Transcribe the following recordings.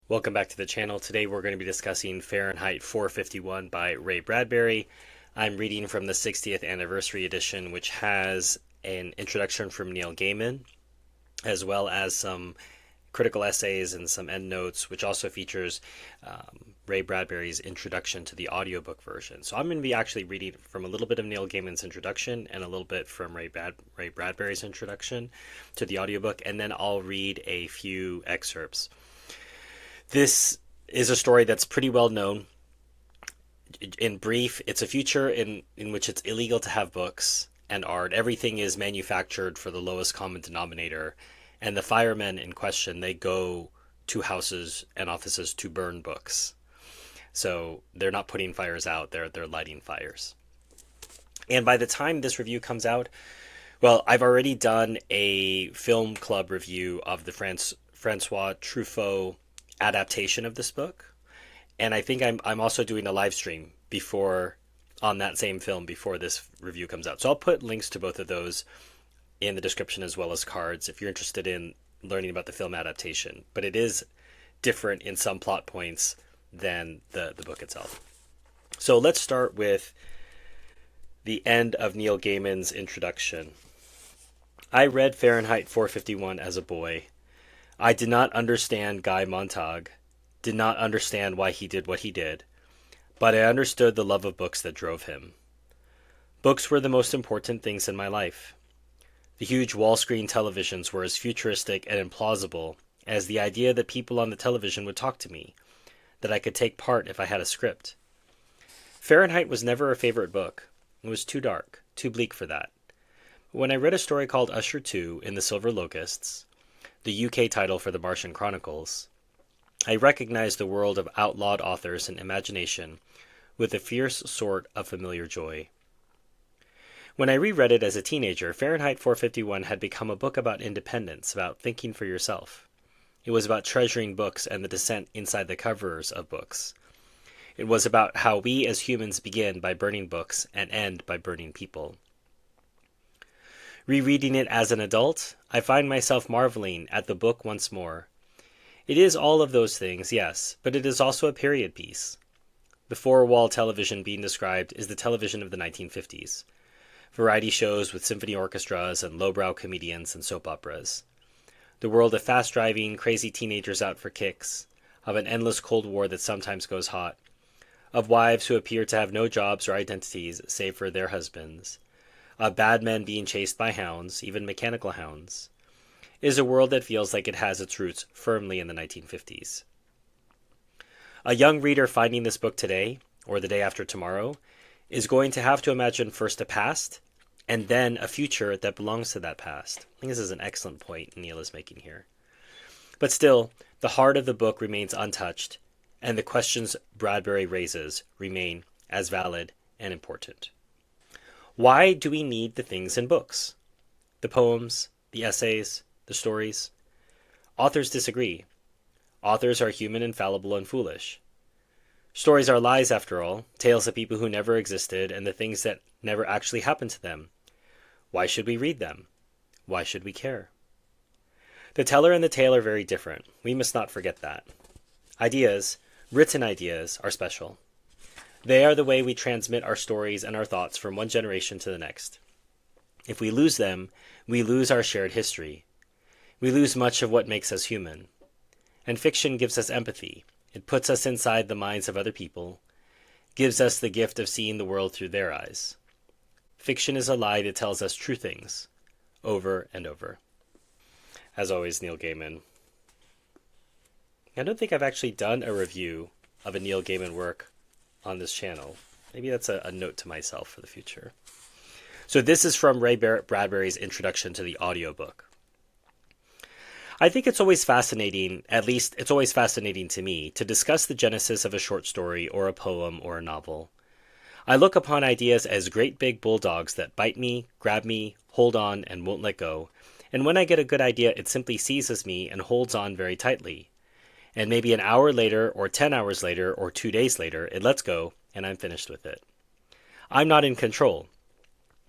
Welcome back to the channel. Today we're going to be discussing Fahrenheit 451 by Ray Bradbury. I'm reading from the 60th anniversary edition, which has an introduction from Neil Gaiman, as well as some critical essays and some endnotes, which also features Ray Bradbury's introduction to the audiobook version. So I'm going to be actually reading from a little bit of Neil Gaiman's introduction and a little bit from Ray Bradbury's introduction to the audiobook, and then I'll read a few excerpts. This is a story that's pretty well known. In brief, it's a future in which it's illegal to have books and art. Everything is manufactured for the lowest common denominator. And the firemen in question, they go to houses and offices to burn books. So they're not putting fires out, they're lighting fires. And by the time this review comes out, well, I've already done a film club review of the Francois Truffaut adaptation of this book, and I think I'm also doing a live stream on that same film before this review comes out. So I'll put links to both of those in the description as well as cards if you're interested in learning about the film adaptation. But it is different in some plot points than the book itself. So let's start with the end of Neil Gaiman's introduction. I read Fahrenheit 451 as a boy. I did not understand Guy Montag, did not understand why he did what he did, but I understood the love of books that drove him. Books were the most important things in my life. The huge wall-screen televisions were as futuristic and implausible as the idea that people on the television would talk to me, that I could take part if I had a script. Fahrenheit was never a favorite book. It was too dark, too bleak for that. But when I read a story called Usher 2 in the Silver Locusts, the UK title for the Martian Chronicles, I recognized the world of outlawed authors and imagination with a fierce sort of familiar joy. When I reread it as a teenager, Fahrenheit 451 had become a book about independence, about thinking for yourself. It was about treasuring books and the descent inside the covers of books. It was about how we as humans begin by burning books and end by burning people. Rereading it as an adult, I find myself marveling at the book once more. It is all of those things, yes, but it is also a period piece. The four-wall television being described is the television of the 1950s. Variety shows with symphony orchestras and lowbrow comedians and soap operas. The world of fast-driving, crazy teenagers out for kicks, of an endless Cold War that sometimes goes hot, of wives who appear to have no jobs or identities save for their husbands, of bad men being chased by hounds, even mechanical hounds, is a world that feels like it has its roots firmly in the 1950s. A young reader finding this book today, or the day after tomorrow, is going to have to imagine first a past, and then a future that belongs to that past. I think this is an excellent point Neil is making here. But still, the heart of the book remains untouched, and the questions Bradbury raises remain as valid and important. Why do we need the things in books? The poems, the essays, the stories? Authors disagree. Authors are human and fallible and foolish. Stories are lies, after all, tales of people who never existed and the things that never actually happened to them. Why should we read them? Why should we care? The teller and the tale are very different. We must not forget that. Ideas, written ideas, are special. They are the way we transmit our stories and our thoughts from one generation to the next. If we lose them, we lose our shared history. We lose much of what makes us human. And fiction gives us empathy. It puts us inside the minds of other people, gives us the gift of seeing the world through their eyes. Fiction is a lie that tells us true things, over and over. As always, Neil Gaiman. I don't think I've actually done a review of a Neil Gaiman work on this channel. Maybe that's a note to myself for the future. So this is from Ray Bradbury's introduction to the audiobook. I think it's always fascinating, at least it's always fascinating to me, to discuss the genesis of a short story or a poem or a novel. I look upon ideas as great big bulldogs that bite me, grab me, hold on, and won't let go. And when I get a good idea, it simply seizes me and holds on very tightly. And maybe an hour later, or 10 hours later, or 2 days later, it lets go, and I'm finished with it. I'm not in control.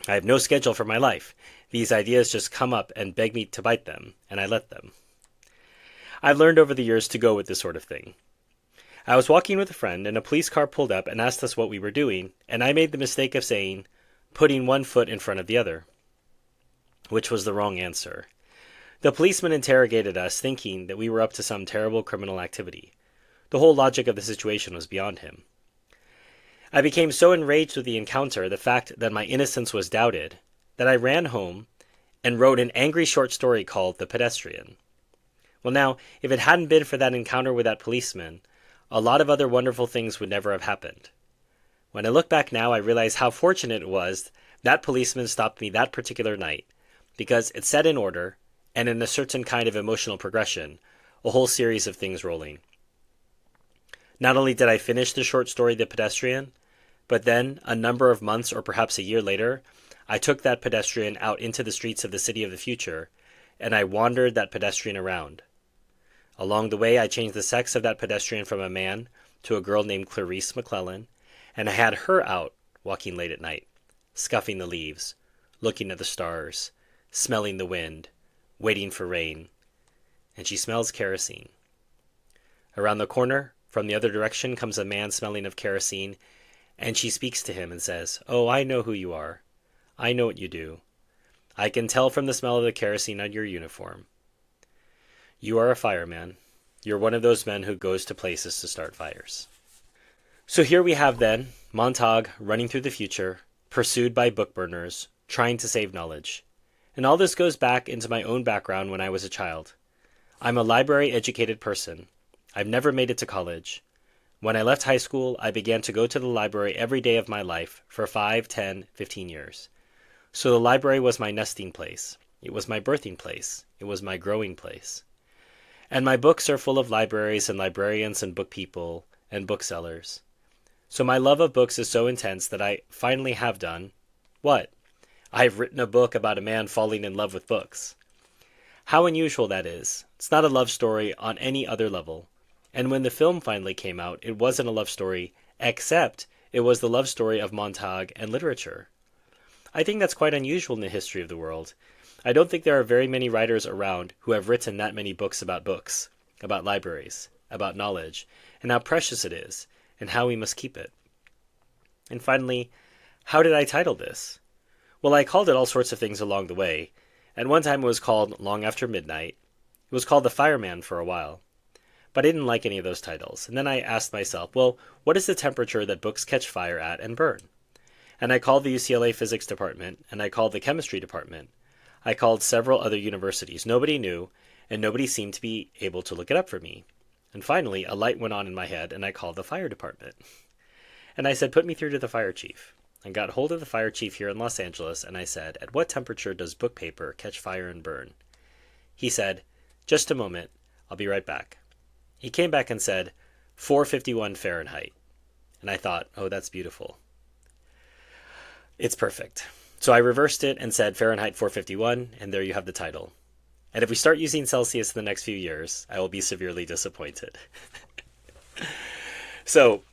I have no schedule for my life. These ideas just come up and beg me to bite them, and I let them. I've learned over the years to go with this sort of thing. I was walking with a friend, and a police car pulled up and asked us what we were doing, and I made the mistake of saying, putting one foot in front of the other, which was the wrong answer. The policeman interrogated us, thinking that we were up to some terrible criminal activity. The whole logic of the situation was beyond him. I became so enraged with the encounter, the fact that my innocence was doubted, that I ran home and wrote an angry short story called The Pedestrian. Well now, if it hadn't been for that encounter with that policeman, a lot of other wonderful things would never have happened. When I look back now, I realize how fortunate it was that policeman stopped me that particular night, because it set in order, and in a certain kind of emotional progression, a whole series of things rolling. Not only did I finish the short story The Pedestrian, but then, a number of months or perhaps a year later, I took that pedestrian out into the streets of the city of the future, and I wandered that pedestrian around. Along the way, I changed the sex of that pedestrian from a man to a girl named Clarice McClellan, and I had her out walking late at night, scuffing the leaves, looking at the stars, smelling the wind, waiting for rain, and she smells kerosene. Around the corner, from the other direction, comes a man smelling of kerosene, and she speaks to him and says, "Oh, I know who you are. I know what you do. I can tell from the smell of the kerosene on your uniform. You are a fireman. You're one of those men who goes to places to start fires." So here we have then Montague running through the future, pursued by book burners, trying to save knowledge. And all this goes back into my own background when I was a child. I'm a library-educated person. I've never made it to college. When I left high school, I began to go to the library every day of my life for 5, 10, 15 years. So the library was my nesting place. It was my birthing place. It was my growing place. And my books are full of libraries and librarians and book people and booksellers. So my love of books is so intense that I finally have done what? I've written a book about a man falling in love with books. How unusual that is. It's not a love story on any other level. And when the film finally came out, it wasn't a love story, except it was the love story of Montague and literature. I think that's quite unusual in the history of the world. I don't think there are very many writers around who have written that many books, about libraries, about knowledge, and how precious it is, and how we must keep it. And finally, how did I title this? Well, I called it all sorts of things along the way. At one time it was called Long After Midnight. It was called The Fireman for a while. But I didn't like any of those titles. And then I asked myself, well, what is the temperature that books catch fire at and burn? And I called the UCLA physics department, and I called the chemistry department. I called several other universities. Nobody knew, and nobody seemed to be able to look it up for me. And finally, a light went on in my head, and I called the fire department. And I said, put me through to the fire chief. I got hold of the fire chief here in Los Angeles, and I said, at what temperature does book paper catch fire and burn? He said, just a moment, I'll be right back. He came back and said, 451 Fahrenheit. And I thought, oh, that's beautiful. It's perfect. So I reversed it and said Fahrenheit 451, and there you have the title. And if we start using Celsius in the next few years, I will be severely disappointed. So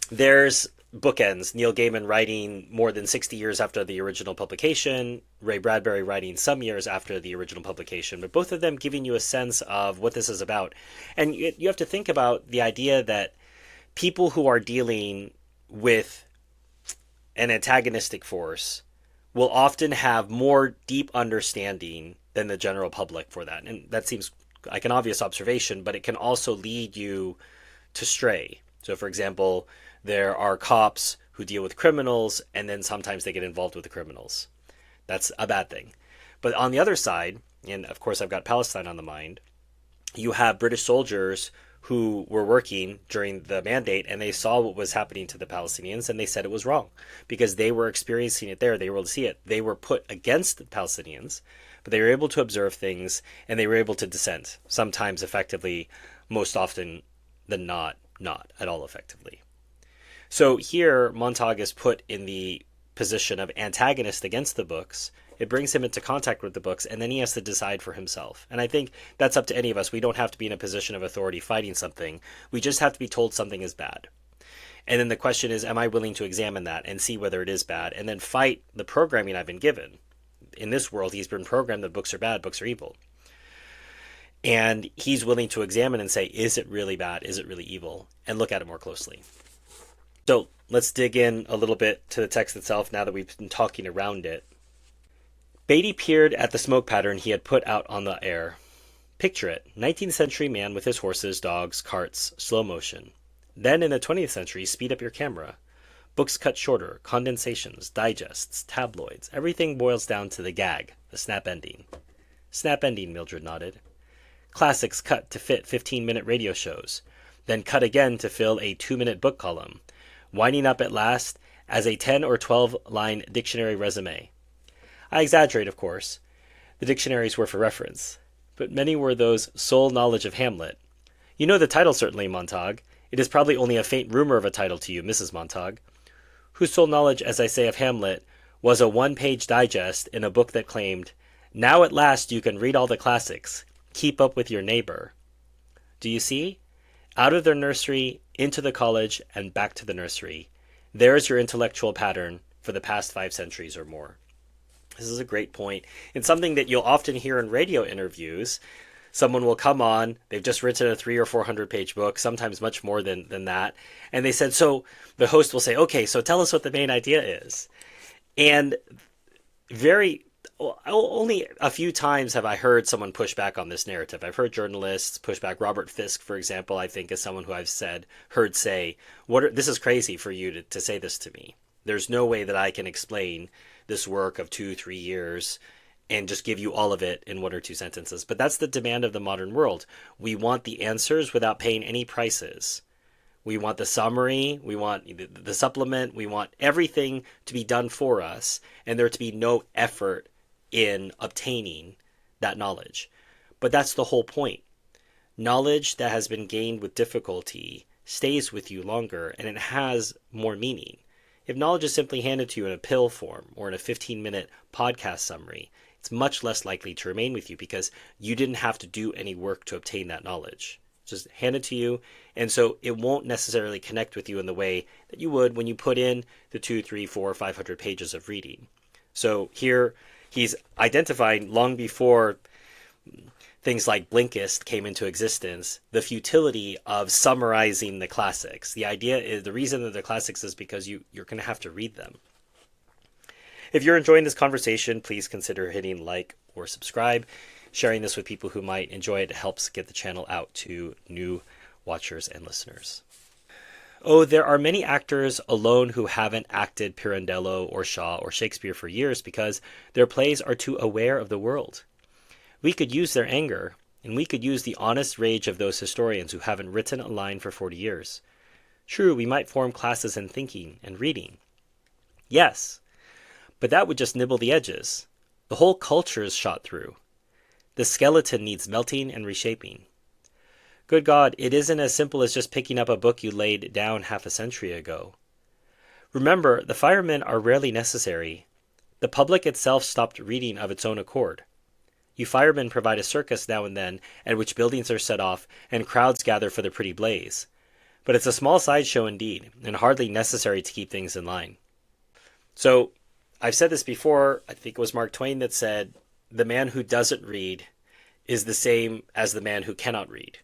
there's bookends. Neil Gaiman writing more than 60 years after the original publication, Ray Bradbury writing some years after the original publication, but both of them giving you a sense of what this is about. And you have to think about the idea that people who are dealing with an antagonistic force will often have more deep understanding than the general public for that. And that seems like an obvious observation, but it can also lead you to stray. So, for example, there are cops who deal with criminals, and then sometimes they get involved with the criminals. That's a bad thing. But on the other side, and of course I've got Palestine on the mind, you have British soldiers who were working during the mandate, and they saw what was happening to the Palestinians, and they said it was wrong because they were experiencing it there. They were able to see it. They were put against the Palestinians, but they were able to observe things, and they were able to dissent, sometimes effectively, most often than not at all effectively. So here, Montague is put in the position of antagonist against the books. It brings him into contact with the books, and then he has to decide for himself. And I think that's up to any of us. We don't have to be in a position of authority fighting something. We just have to be told something is bad. And then the question is, am I willing to examine that and see whether it is bad, and then fight the programming I've been given? In this world, he's been programmed that books are bad, books are evil. And he's willing to examine and say, is it really bad? Is it really evil? And look at it more closely. So let's dig in a little bit to the text itself now that we've been talking around it. Beatty peered at the smoke pattern he had put out on the air. Picture it, 19th century man with his horses, dogs, carts, slow motion. Then in the 20th century, speed up your camera. Books cut shorter, condensations, digests, tabloids. Everything boils down to the gag, the snap ending. Snap ending, Mildred nodded. Classics cut to fit 15-minute radio shows, then cut again to fill a 2-minute book column, winding up at last as a 10 or 12-line dictionary resume. I exaggerate, of course. The dictionaries were for reference, but many were those sole knowledge of Hamlet. You know the title certainly, Montague. It is probably only a faint rumor of a title to you, Mrs. Montague, whose sole knowledge, as I say, of Hamlet was a 1-page digest in a book that claimed, "Now at last you can read all the classics. Keep up with your neighbor." Do you see? Out of their nursery, into the college, and back to the nursery. There's your intellectual pattern for the past 5 centuries or more. This is a great point. It's something that you'll often hear in radio interviews. Someone will come on, they've just written a 300 or 400-page book, sometimes much more than that. And they said, so the host will say, okay, so tell us what the main idea is. And only a few times have I heard someone push back on this narrative. I've heard journalists push back. Robert Fisk, for example, I think is someone who I've heard say, this is crazy for you to say this to me. There's no way that I can explain this work of 2-3 years and just give you all of it in 1 or 2 sentences. But that's the demand of the modern world. We want the answers without paying any prices. We want the summary, we want the supplement, we want everything to be done for us, and there to be no effort in obtaining that knowledge. But that's the whole point. Knowledge that has been gained with difficulty stays with you longer, and it has more meaning. If knowledge is simply handed to you in a pill form or in a 15-minute podcast summary, it's much less likely to remain with you because you didn't have to do any work to obtain that knowledge. It's just handed to you, and so it won't necessarily connect with you in the way that you would when you put in the 2, 3, 4, 500 pages of reading. So here he's identifying long before things like Blinkist came into existence, the futility of summarizing the classics. The idea is, the reason that the classics is because you're going to have to read them. If you're enjoying this conversation, please consider hitting like or subscribe. Sharing this with people who might enjoy it helps get the channel out to new watchers and listeners. Oh, there are many actors alone who haven't acted Pirandello or Shaw or Shakespeare for years because their plays are too aware of the world. We could use their anger, and we could use the honest rage of those historians who haven't written a line for 40 years. True, we might form classes in thinking and reading. Yes, but that would just nibble the edges. The whole culture is shot through. The skeleton needs melting and reshaping. Good God, it isn't as simple as just picking up a book you laid down half a century ago. Remember, the firemen are rarely necessary. The public itself stopped reading of its own accord. You firemen provide a circus now and then, at which buildings are set off and crowds gather for the pretty blaze. But it's a small sideshow indeed, and hardly necessary to keep things in line. So, I've said this before, I think it was Mark Twain that said, the man who doesn't read is the same as the man who cannot read.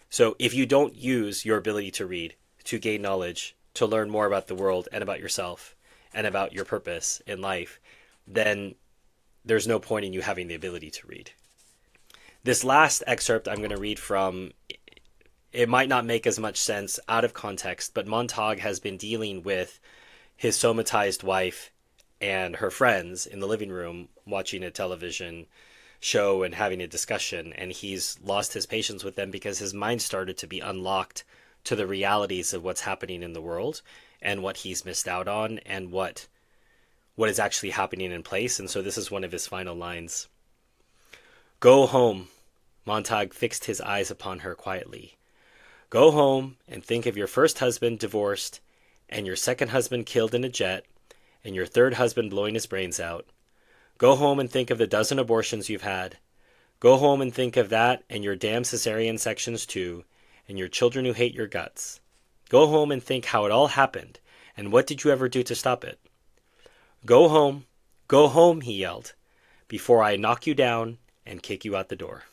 So if you don't use your ability to read, to gain knowledge, to learn more about the world and about yourself and about your purpose in life, then there's no point in you having the ability to read. This last excerpt I'm going to read from, it might not make as much sense out of context, but Montague has been dealing with his somatized wife and her friends in the living room watching a television show and having a discussion, and he's lost his patience with them because his mind started to be unlocked to the realities of what's happening in the world and what he's missed out on and what is actually happening in place. And so this is one of his final lines. Go home. Montague fixed his eyes upon her quietly. Go home and think of your first husband divorced and your second husband killed in a jet and your third husband blowing his brains out. Go home and think of the dozen abortions you've had. Go home and think of that and your damn cesarean sections too, and your children who hate your guts. Go home and think how it all happened, and what did you ever do to stop it? Go home, he yelled, before I knock you down and kick you out the door.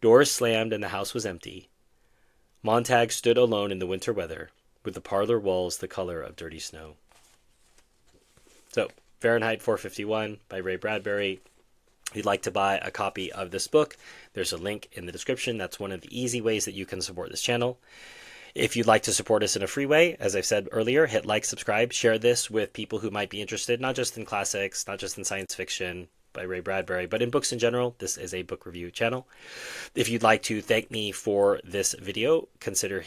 Doors slammed and the house was empty. Montag stood alone in the winter weather, with the parlor walls the color of dirty snow. So, Fahrenheit 451 by Ray Bradbury. If you'd like to buy a copy of this book, there's a link in the description. That's one of the easy ways that you can support this channel. If you'd like to support us in a free way, as I've said earlier, hit like, subscribe, share this with people who might be interested, not just in classics, not just in science fiction by Ray Bradbury, but in books in general. This is a book review channel. If you'd like to thank me for this video, consider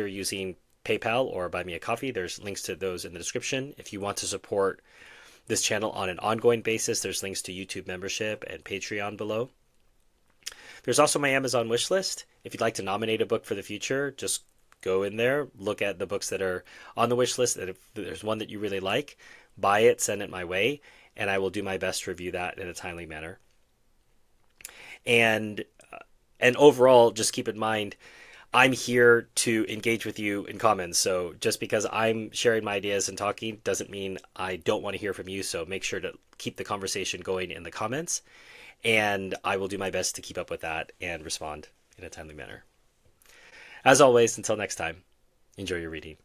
using PayPal or Buy Me a Coffee. There's links to those in the description. If you want to support this channel on an ongoing basis, there's links to YouTube membership and Patreon below. There's also my Amazon wish list. If you'd like to nominate a book for the future, just go in there, look at the books that are on the wish list, and if there's one that you really like, buy it, send it my way, and I will do my best to review that in a timely manner. And overall, just keep in mind, I'm here to engage with you in comments. So just because I'm sharing my ideas and talking doesn't mean I don't want to hear from you. So make sure to keep the conversation going in the comments, and I will do my best to keep up with that and respond in a timely manner. As always, until next time, enjoy your reading.